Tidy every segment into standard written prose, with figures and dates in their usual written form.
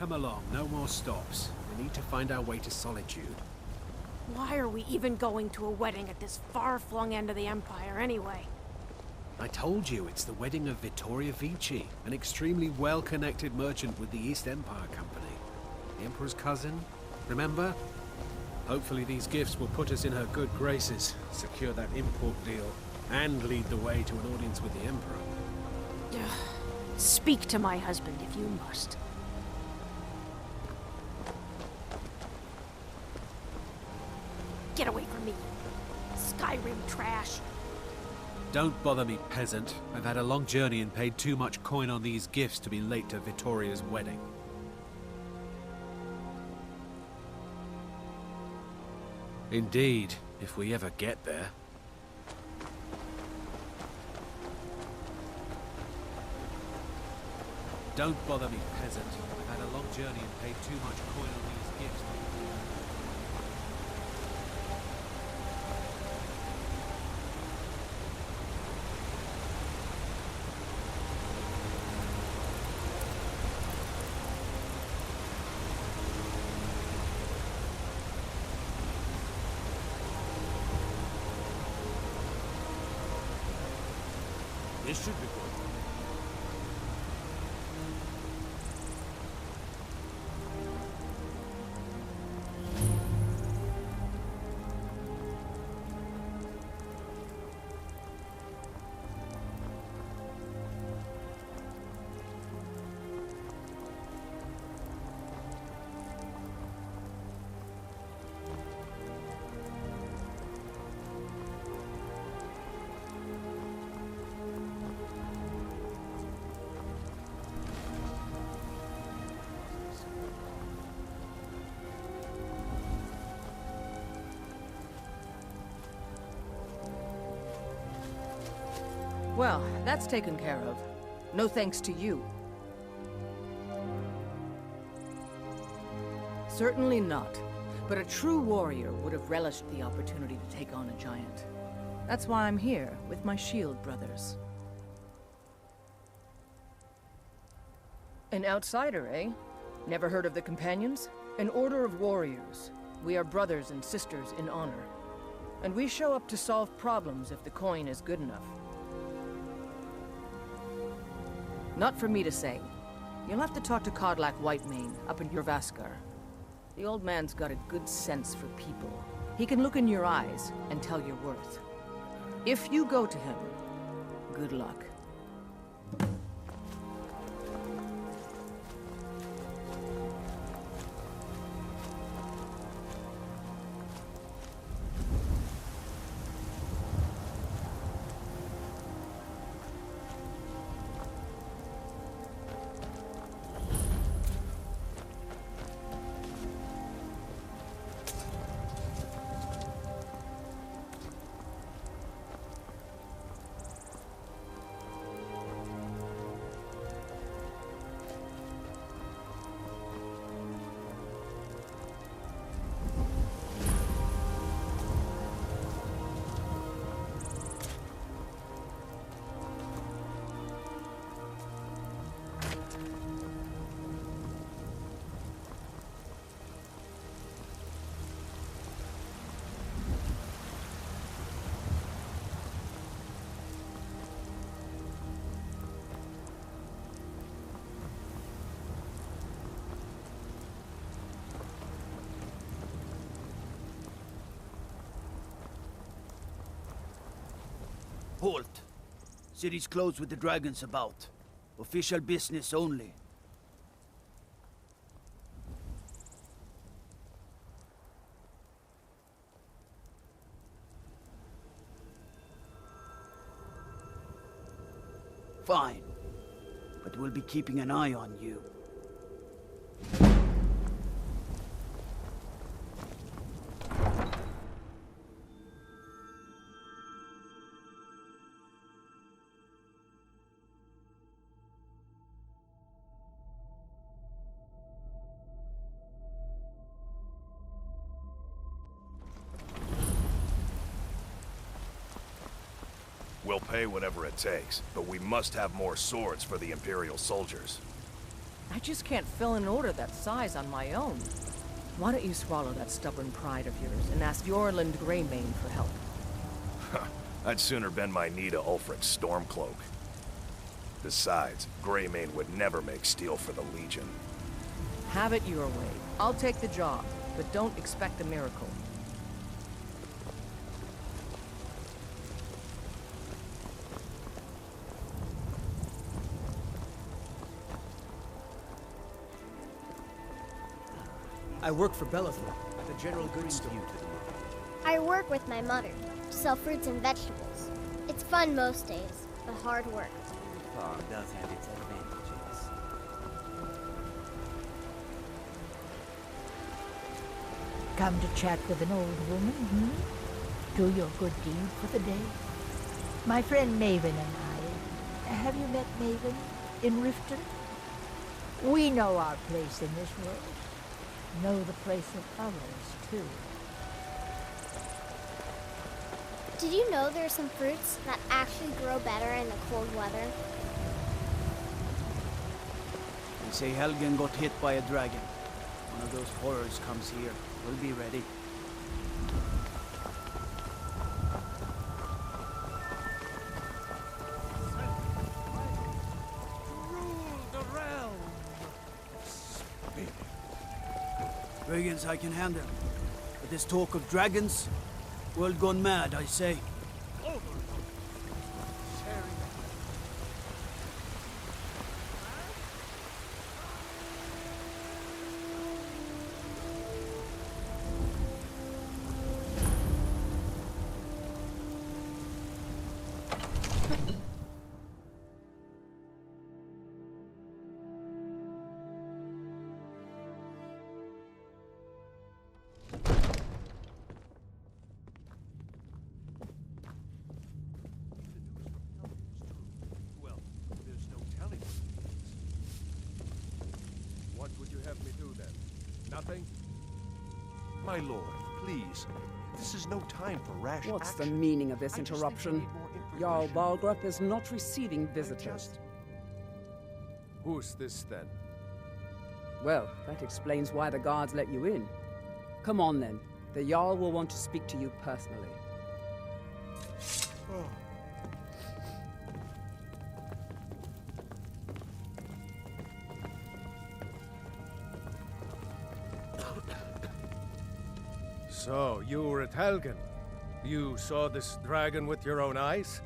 Come along, no more stops. We need to find our way to Solitude. Why are we even going to a wedding at this far-flung end of the Empire, anyway? I told you, it's the wedding of Vittoria Vici, an extremely well-connected merchant with the East Empire Company. The Emperor's cousin, remember? Hopefully these gifts will put us in her good graces, secure that import deal, and lead the way to an audience with the Emperor. Speak to my husband if you must. Get away from me, Skyrim trash. Don't bother me, peasant. I've had a long journey and paid too much coin on these gifts to be late to Vittoria's wedding. Indeed, if we ever get there. Don't bother me, peasant. I've had a long journey and paid too much coin on these gifts. This should be good. Well, that's taken care of. No thanks to you. Certainly not. But a true warrior would have relished the opportunity to take on a giant. That's why I'm here, with my shield brothers. An outsider, eh? Never heard of the Companions? An order of warriors. We are brothers and sisters in honor. And we show up to solve problems if the coin is good enough. Not for me to say. You'll have to talk to Kodlak Whitemane up in Jorvaskar. The old man's got a good sense for people. He can look in your eyes and tell your worth. If you go to him, good luck. Halt! City's closed with the dragons about. Official business only. Fine. But we'll be keeping an eye on you. We'll pay whatever it takes, but we must have more swords for the Imperial soldiers. I just can't fill an order that size on my own. Why don't you swallow that stubborn pride of yours and ask Yorland Greymane for help? I'd sooner bend my knee to Ulfric's Stormcloak. Besides, Greymane would never make steel for the Legion. Have it your way. I'll take the job, but don't expect a miracle. I work for Bellathor at the general goods store. I work with my mother to sell fruits and vegetables. It's fun most days, but hard work. Farm does have its advantages. Come to chat with an old woman, Do your good deed for the day? My friend Maven and I. Have you met Maven in Riften? We know our place in this world. Know the place of others, too. Did you know there are some fruits that actually grow better in the cold weather? They say Helgen got hit by a dragon. One of those horrors comes here. We'll be ready. Dragons I can handle. But this talk of dragons, world gone mad, I say. Nothing? My lord, please. This is no time for rash What's the action. meaning of this I just interruption? think I need more Jarl information. Balgrup is not receiving visitors. Who's this then? Well, that explains why the guards let you in. Come on then. The Jarl will want to speak to you personally. So, you were at Helgen. You saw this dragon with your own eyes?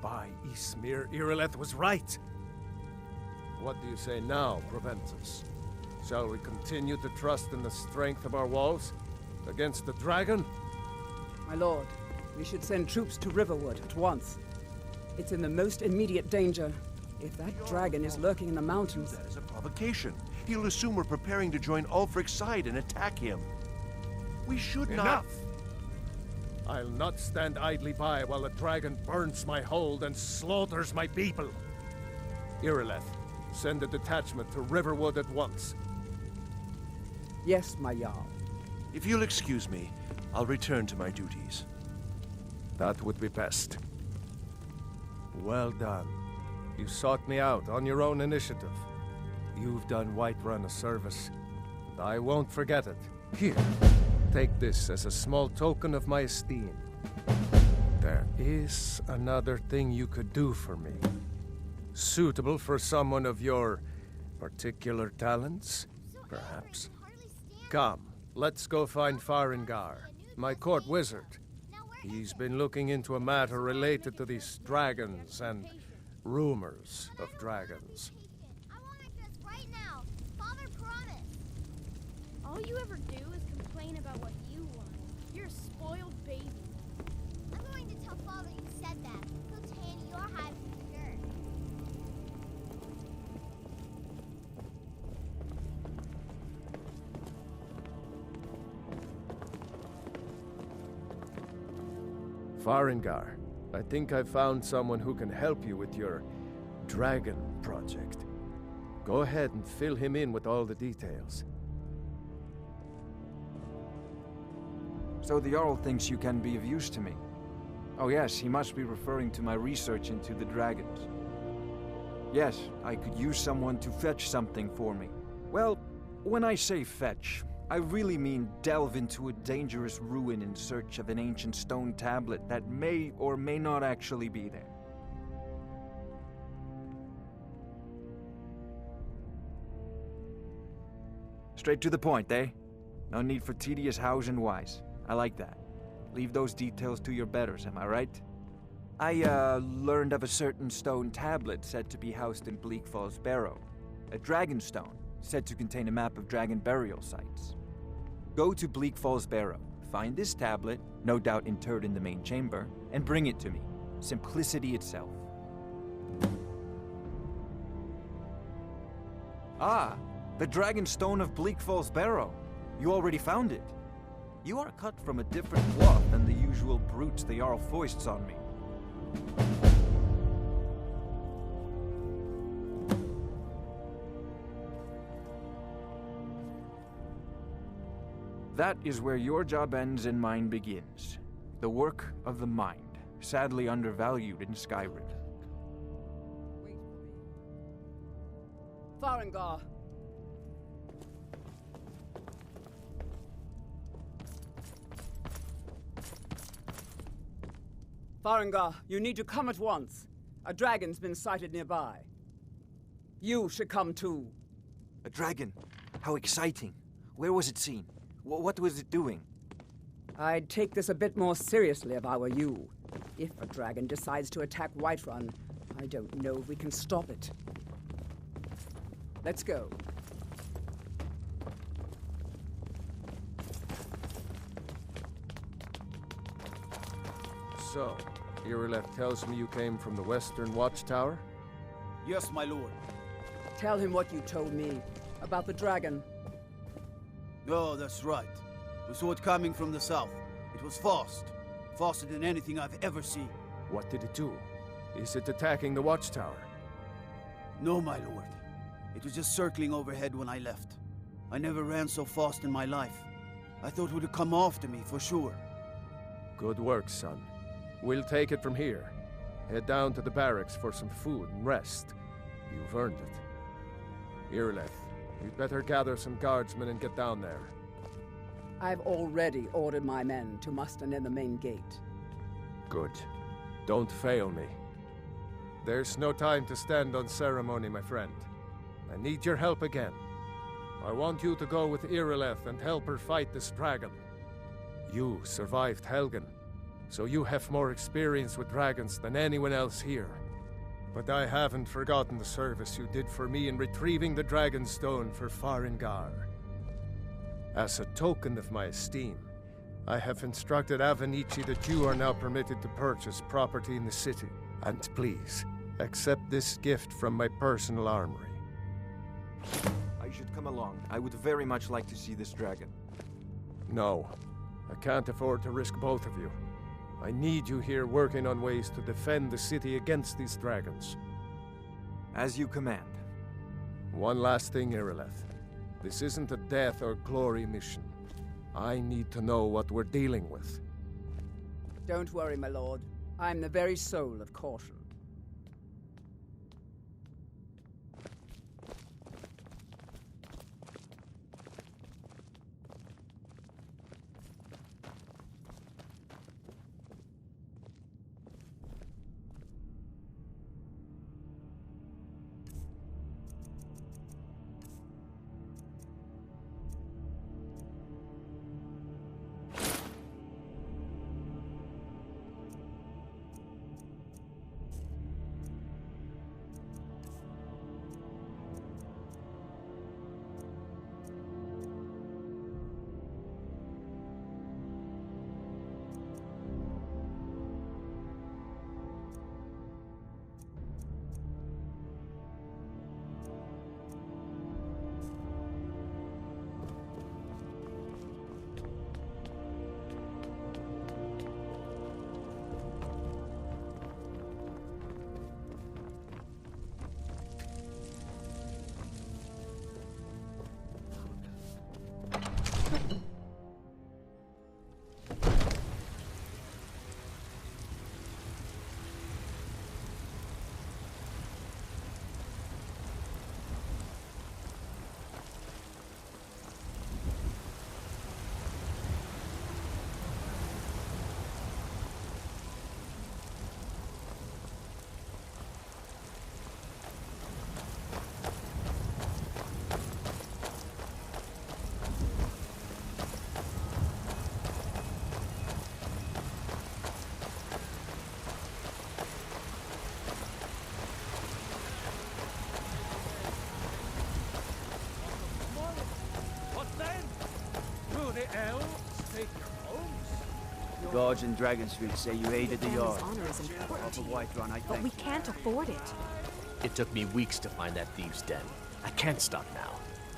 By Ysmir, Irileth was right. What do you say now, Proventus? Shall we continue to trust in the strength of our walls against the dragon? My lord, we should send troops to Riverwood at once. It's in the most immediate danger. If that dragon is lurking in the mountains... That is a provocation. He'll assume we're preparing to join Ulfric's side and attack him. We should not... Enough! I'll not stand idly by while the dragon burns my hold and slaughters my people. Irileth, send a detachment to Riverwood at once. Yes, my Jarl. If you'll excuse me, I'll return to my duties. That would be best. Well done. You sought me out on your own initiative. You've done Whiterun a service, and I won't forget it. Here, take this as a small token of my esteem. There is another thing you could do for me. Suitable for someone of your particular talents, perhaps. Come, let's go find Farengar, my court wizard. He's been looking into a matter related to these dragons and rumors of dragons. I want my dress right now. Father promised. All you ever do is complain about what you want. You're a spoiled baby. I'm going to tell Father you said that. He'll tan your hide for sure. Farengar, I think I've found someone who can help you with your dragon project. Go ahead and fill him in with all the details. So the Jarl thinks you can be of use to me. Oh yes, he must be referring to my research into the dragons. Yes, I could use someone to fetch something for me. Well, when I say fetch, I really mean delve into a dangerous ruin in search of an ancient stone tablet that may or may not actually be there. Straight to the point, eh? No need for tedious hows and whys. I like that. Leave those details to your betters, am I right? I, learned of a certain stone tablet said to be housed in Bleak Falls Barrow. A dragon stone, said to contain a map of dragon burial sites. Go to Bleak Falls Barrow, find this tablet, no doubt interred in the main chamber, and bring it to me. Simplicity itself. Ah, the dragon stone of Bleak Falls Barrow. You already found it. You are cut from a different cloth than the usual brutes the Jarl foists on me. That is where your job ends and mine begins. The work of the mind, sadly undervalued in Skyrim. Wait for me. Farengar! Farengar, you need to come at once. A dragon's been sighted nearby. You should come too. A dragon? How exciting. Where was it seen? What was it doing? I'd take this a bit more seriously if I were you. If a dragon decides to attack Whiterun, I don't know if we can stop it. Let's go. So, Irileth tells me you came from the Western Watchtower? Yes, my lord. Tell him what you told me about the dragon. Oh, that's right. We saw it coming from the south. It was fast. Faster than anything I've ever seen. What did it do? Is it attacking the Watchtower? No, my lord. It was just circling overhead when I left. I never ran so fast in my life. I thought it would have come after me, for sure. Good work, son. We'll take it from here. Head down to the barracks for some food and rest. You've earned it. Irileth, you'd better gather some guardsmen and get down there. I've already ordered my men to muster near the main gate. Good. Don't fail me. There's no time to stand on ceremony, my friend. I need your help again. I want you to go with Irileth and help her fight this dragon. You survived Helgen, so you have more experience with dragons than anyone else here. But I haven't forgotten the service you did for me in retrieving the Dragon's Stone for Farengar. As a token of my esteem, I have instructed Avenici that you are now permitted to purchase property in the city. And please, accept this gift from my personal armory. I should come along. I would very much like to see this dragon. No, I can't afford to risk both of you. I need you here working on ways to defend the city against these dragons. As you command. One last thing, Irileth. This isn't a death or glory mission. I need to know what we're dealing with. Don't worry, my lord. I'm the very soul of caution. Guards in Dragon Street say you aided the Family's yard. honor is important Off to a you, white run, I but think. we can't afford it. It took me weeks to find that thieves' den. I can't stop now,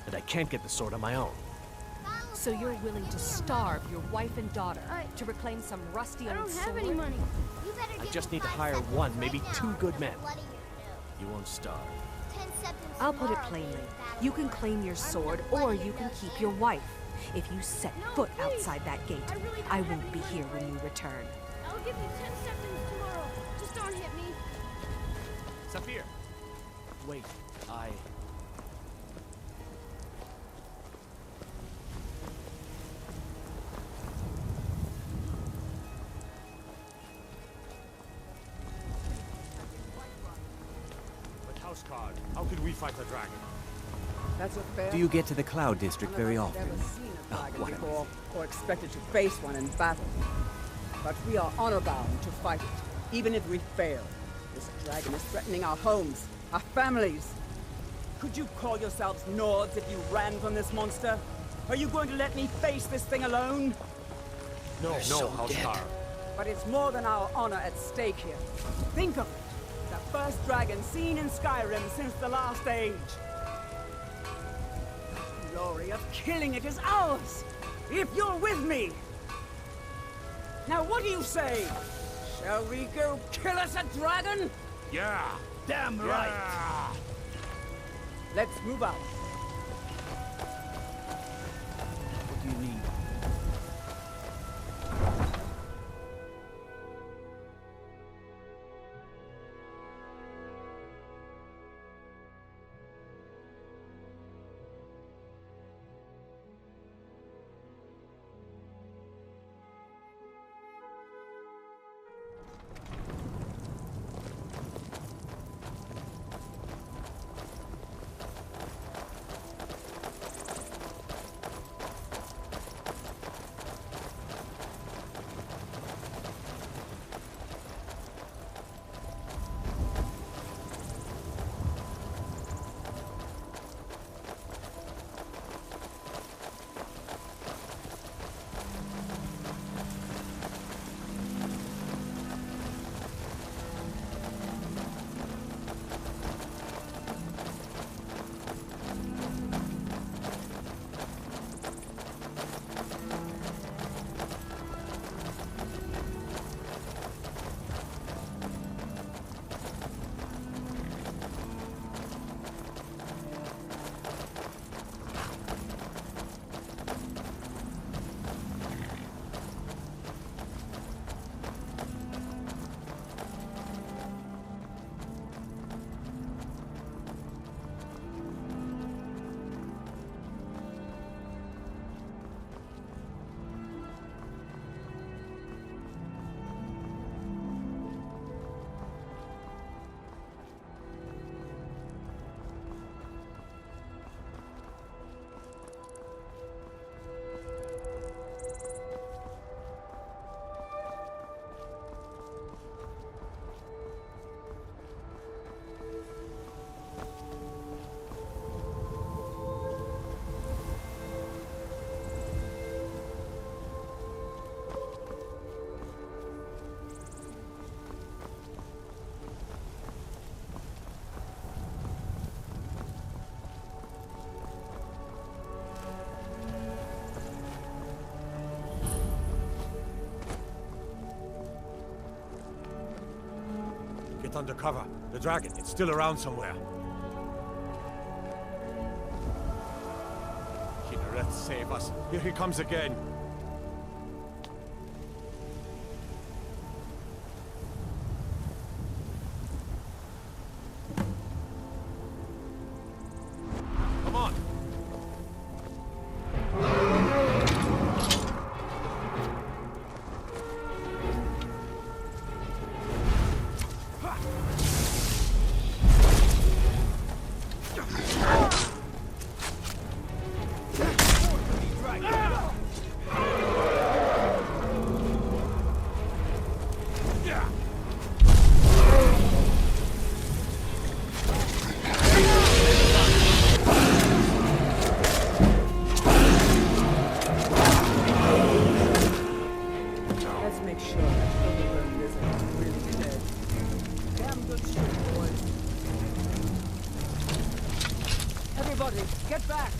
and I can't get the sword on my own. So you're willing to starve your wife and daughter to reclaim some rusty old sword? You better I give just me need to 5 hire seconds one, right maybe now, 2 good men. or I'm bloody your You won't starve. nose. 10 seconds I'll put it tomorrow, plainly. battle You can line. claim your I'm sword, gonna or bloody you your can nose, keep Sam. your wife. If you set No, foot please. outside that gate, I really don't I have won't any be money here for when you. you return. I'll give you 10 seconds tomorrow. Just don't hit me. Saphir! Wait, But Houseguard, how could we fight the dragon? That's a fair. Do you get to the Cloud District very None of us often? have ever seen a dragon whatever. before, or expected to face one in battle. But we are honor-bound to fight it, even if we fail. This dragon is threatening our homes, our families. Could you call yourselves Nords if you ran from this monster? Are you going to let me face this thing alone? No, Houseguard. But it's more than our honor at stake here. Think of it. The first dragon seen in Skyrim since the last age. The glory of killing it is ours, if you're with me. Now what do you say? Shall we go kill us a dragon? Yeah! Damn right! Let's move out. What do you need? Get under cover. The dragon, it's still around somewhere. Kinneret, save us. Here he comes again. Come on. get back!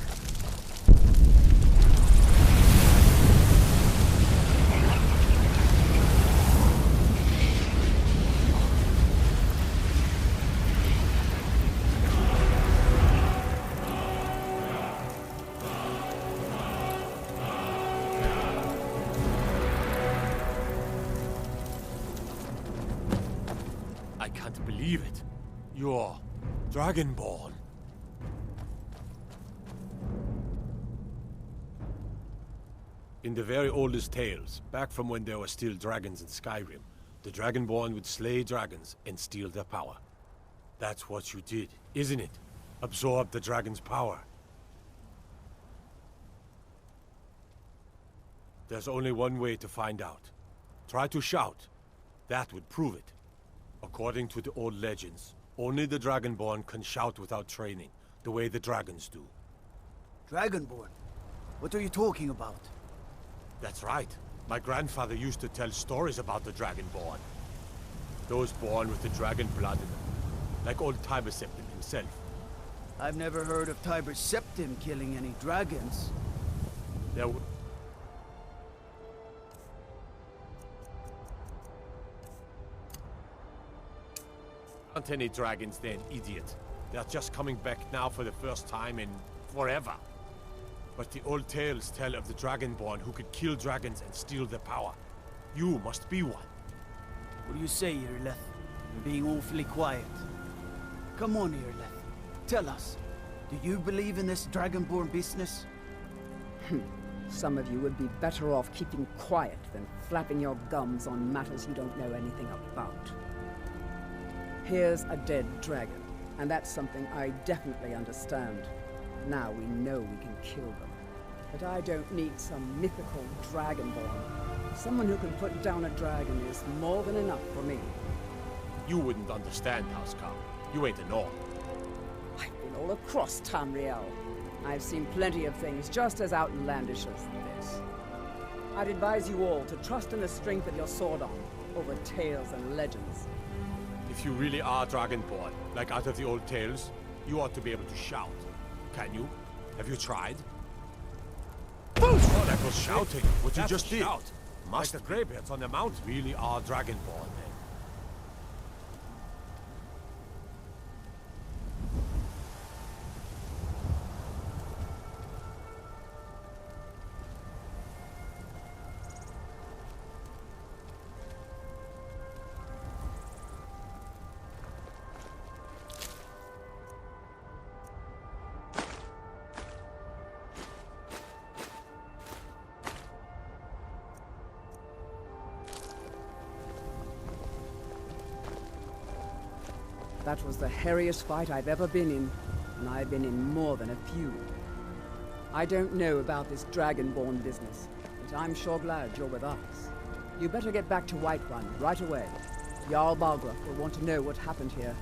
I can't believe it. You're Dragonborn. In the very oldest tales, back from when there were still dragons in Skyrim, the Dragonborn would slay dragons and steal their power. That's what you did, isn't it? Absorb the dragon's power. There's only one way to find out. Try to shout. That would prove it. According to the old legends, only the Dragonborn can shout without training, the way the dragons do. Dragonborn? What are you talking about? That's right. My grandfather used to tell stories about the Dragonborn. Those born with the dragon blood in them, like old Tiber Septim himself. I've never heard of Tiber Septim killing any dragons. There aren't any dragons then, idiot. They're just coming back now for the first time in forever. But the old tales tell of the Dragonborn who could kill dragons and steal their power. You must be one. What do you say, Irleth? You're being awfully quiet. Come on, Irleth. Tell us, do you believe in this Dragonborn business? Some of you would be better off keeping quiet than flapping your gums on matters you don't know anything about. Here's a dead dragon, and that's something I definitely understand. Now we know we can kill them. But I don't need some mythical Dragonborn. Someone who can put down a dragon is more than enough for me. You wouldn't understand, Housecarl. You ain't a Norn. I've been all across Tamriel. I've seen plenty of things just as outlandish as this. I'd advise you all to trust in the strength of your sword arm over tales and legends. If you really are Dragonborn, like out of the old tales, you ought to be able to shout. Can you? Have you tried? Oh, that was shouting. What you just did. Must like the greybeards on the mount really are Dragonborn then. That was the hairiest fight I've ever been in, and I've been in more than a few. I don't know about this Dragonborn business, but I'm sure glad you're with us. You better get back to Whiterun right away. Jarl Balgruuf will want to know what happened here.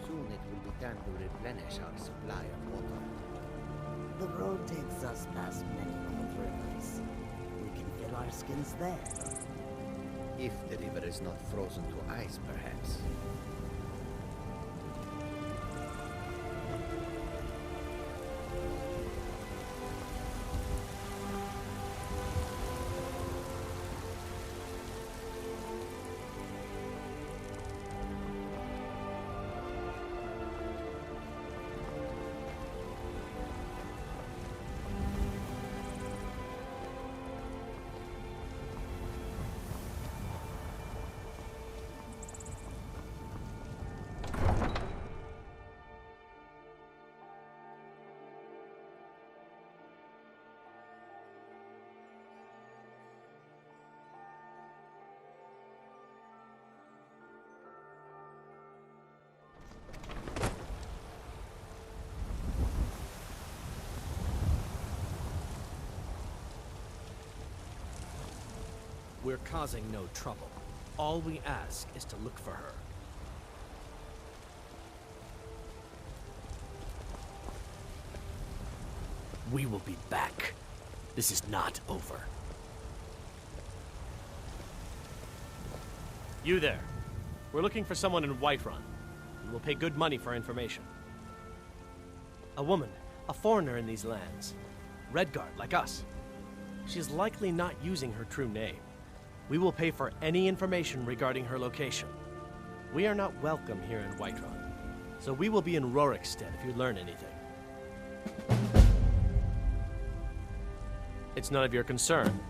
Soon it will be time to replenish our supply of water. The road takes us past many cold rivers. We can fill our skins there. If the river is not frozen to ice, perhaps. We're causing no trouble. All we ask is to look for her. We will be back. This is not over. You there. We're looking for someone in Whiterun. We will pay good money for information. A woman, a foreigner in these lands. Redguard, like us. She's likely not using her true name. We will pay for any information regarding her location. We are not welcome here in Whiterun, so we will be in Rorikstead if you learn anything. It's none of your concern.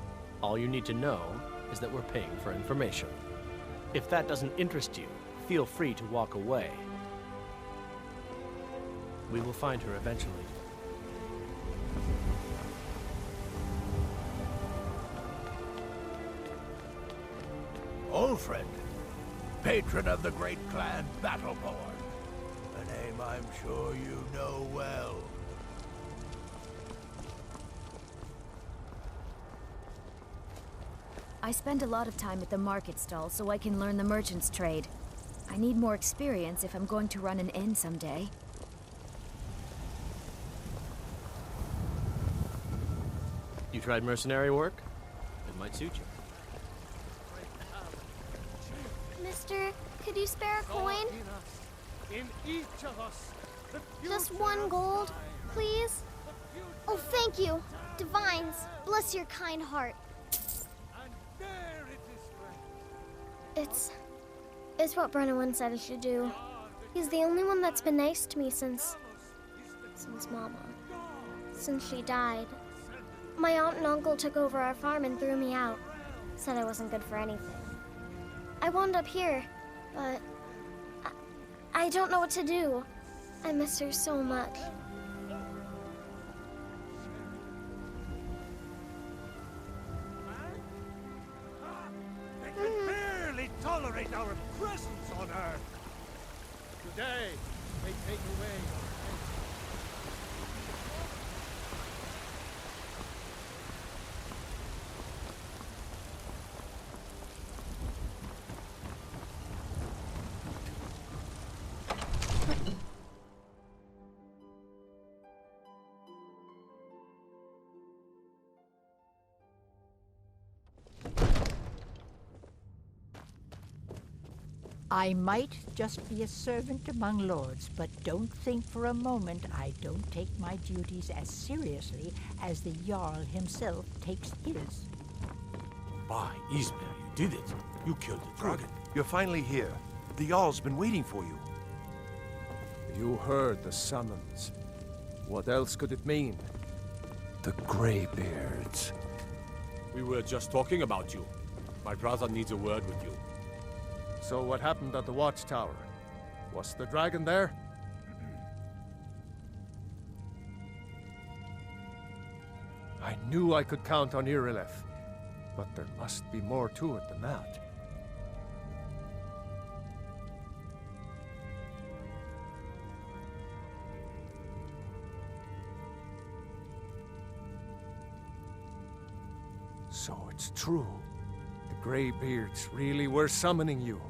All you need to know is that we're paying for information. If that doesn't interest you, feel free to walk away. We will find her eventually. Ulfred, patron of the great clan Battleborn. A name I'm sure you know well. I spend a lot of time at the market stall so I can learn the merchant's trade. I need more experience if I'm going to run an inn someday. You tried mercenary work? It might suit you. Mister, could you spare a coin? In each of us, Just 1 gold, please? Oh, thank you. Divines, bless your kind heart. It's what Brennan said I should do. He's the only one that's been nice to me since Mama. Since she died. My aunt and uncle took over our farm and threw me out. Said I wasn't good for anything. I wound up here, but I don't know what to do. I miss her so much. they can barely tolerate our presence on Earth. Today, they take away our I might just be a servant among lords, but don't think for a moment I don't take my duties as seriously as the Jarl himself takes his. By Ismail, you did it. You killed the dragon. You're finally here. The Jarl's been waiting for you. You heard the summons. What else could it mean? The Greybeards. We were just talking about you. My brother needs a word with you. So what happened at the watchtower? Was the dragon there? I knew I could count on Irileth, but there must be more to it than that. So it's true. The Greybeards really were summoning you.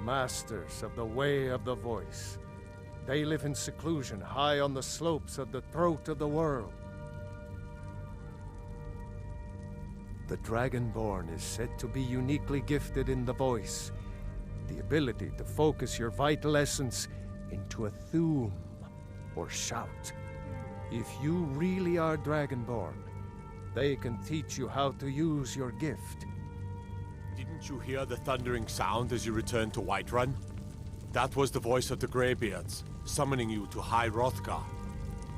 Masters of the Way of the Voice. They live in seclusion high on the slopes of the throat of the world. The Dragonborn is said to be uniquely gifted in the voice, the ability to focus your vital essence into a thume or shout. If you really are Dragonborn, they can teach you how to use your gift. Didn't you hear the thundering sound as you returned to Whiterun? That was the voice of the Greybeards, summoning you to High Hrothgar.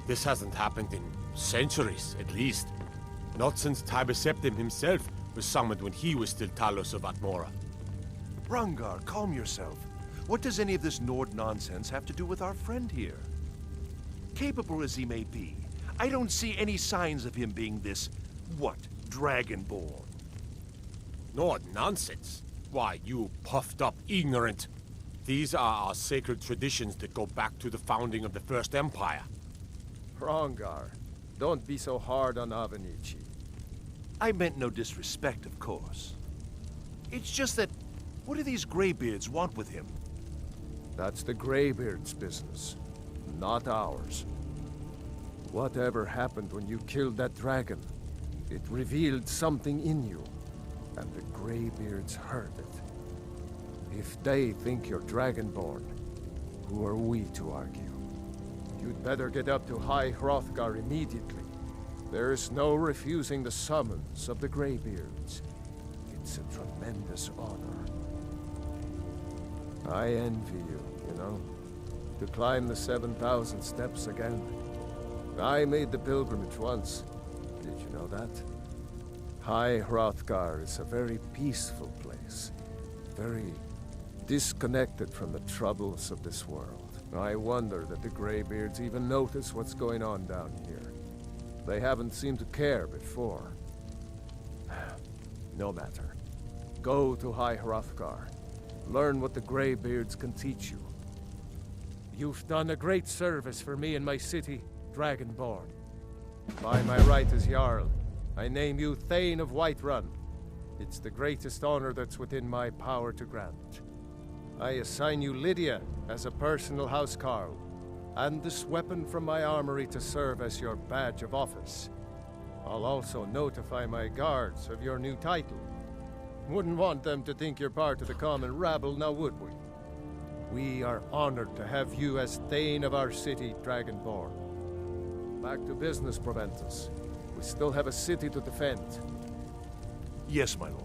This hasn't happened in centuries, at least. Not since Tiber Septim himself was summoned when he was still Talos of Atmora. Rungar, calm yourself. What does any of this Nord nonsense have to do with our friend here? Capable as he may be, I don't see any signs of him being this, Dragonborn. Nord nonsense? Why, you puffed up ignorant. These are our sacred traditions that go back to the founding of the First Empire. Hrongar, don't be so hard on Avenici. I meant no disrespect, of course. It's just that, what do these Greybeards want with him? That's the Greybeards' business, not ours. Whatever happened when you killed that dragon, it revealed something in you, and the Greybeards heard it. If they think you're Dragonborn, who are we to argue? You'd better get up to High Hrothgar immediately. There's no refusing the summons of the Greybeards. It's a tremendous honor. I envy you, you know, to climb the 7,000 steps again. I made the pilgrimage once. Did you know that? High Hrothgar is a very peaceful place. Very disconnected from the troubles of this world. I wonder that the Greybeards even notice what's going on down here. They haven't seemed to care before. No matter. Go to High Hrothgar. Learn what the Greybeards can teach you. You've done a great service for me and my city, Dragonborn. By my right as Jarl, I name you Thane of Whiterun. It's the greatest honor that's within my power to grant. I assign you Lydia as a personal housecarl, and this weapon from my armory to serve as your badge of office. I'll also notify my guards of your new title. Wouldn't want them to think you're part of the common rabble, now would we? We are honored to have you as Thane of our city, Dragonborn. Back to business, Proventus. We still have a city to defend. Yes, my lord.